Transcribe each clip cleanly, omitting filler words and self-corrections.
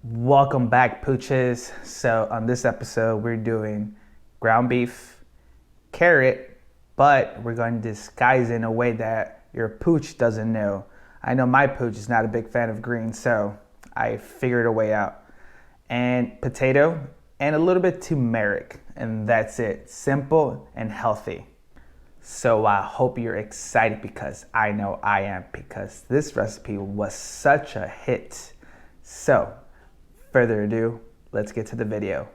Welcome back, Pooches. So on this episode, we're doing ground beef, carrot, but we're going to disguise it in a way that your Pooch doesn't know. I know my Pooch is not a big fan of greens, so I figured a way out. And potato and a little bit turmeric, and that's it. Simple and healthy. So I hope you're excited because I know I am, because this recipe was such a hit. So further ado, let's get to the video.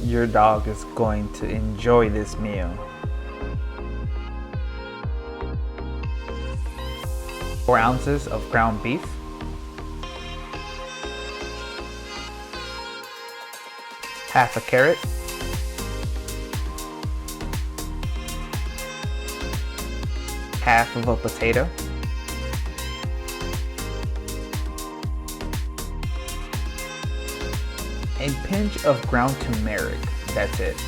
Your dog is going to enjoy this meal. 4 ounces of ground beef, half a carrot, half of a potato, a pinch of ground turmeric, that's it.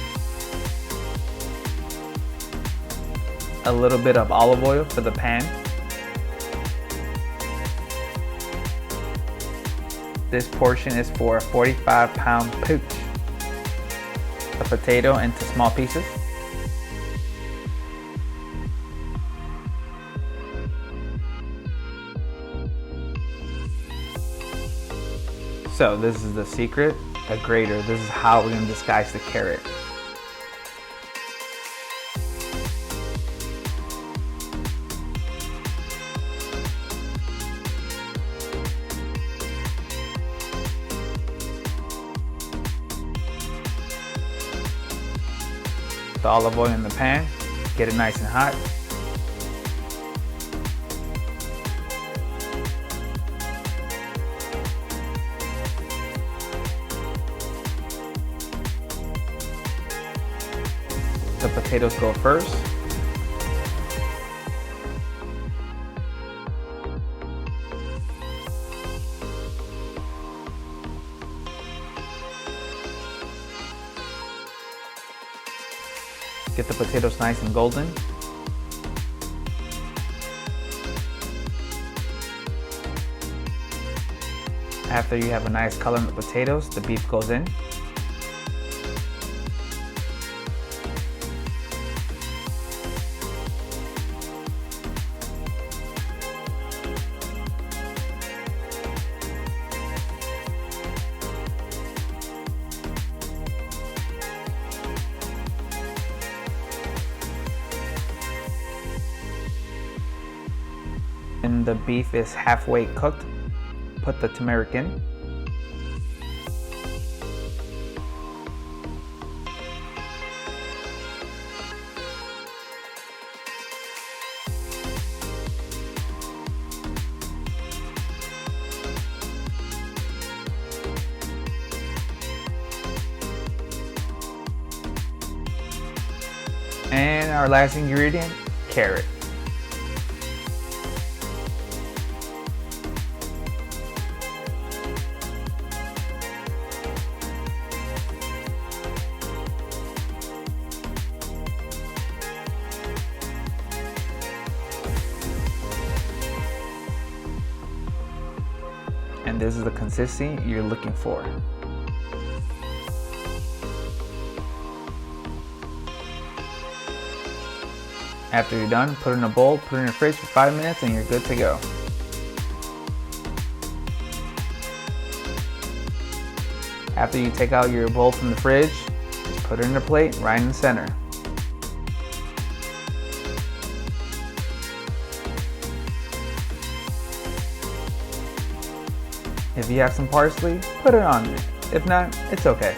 A little bit of olive oil for the pan. This portion is for a 45-pound Pooch. A potato into small pieces. So this is the secret, a grater. This is how we're going to disguise the carrot. The olive oil in the pan, get it nice and hot. The potatoes go first. Get the potatoes nice and golden. After you have a nice color in the potatoes, the beef goes in. And the beef is halfway cooked, put the turmeric in. And our last ingredient, carrot. And this is the consistency you're looking for. After you're done, put it in a bowl, put it in the fridge for 5 minutes, and you're good to go. After you take out your bowl from the fridge, just put it in a plate right in the center. If you have some parsley, put it on there. If not, it's okay.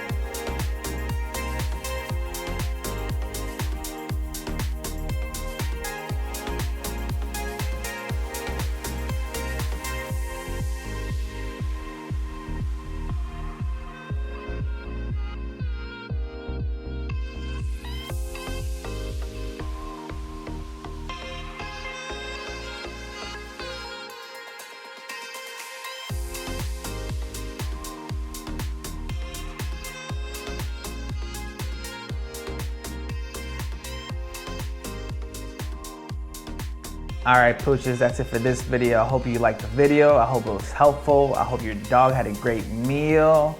All right, Pooches, that's it for this video. I hope you liked the video. I hope it was helpful. I hope your dog had a great meal.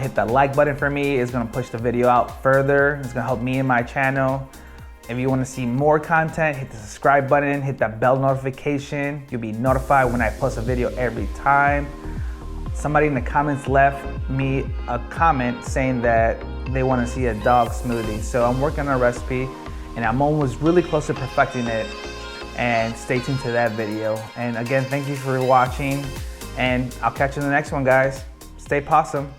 Hit that like button for me. It's gonna push the video out further. It's gonna help me and my channel. If you wanna see more content, hit the subscribe button, hit that bell notification. You'll be notified when I post a video every time. Somebody in the comments left me a comment saying that they wanna see a dog smoothie. So I'm working on a recipe and I'm almost really close to perfecting it. And stay tuned to that video. And again, thank you for watching, and I'll catch you in the next one, guys. Stay possum.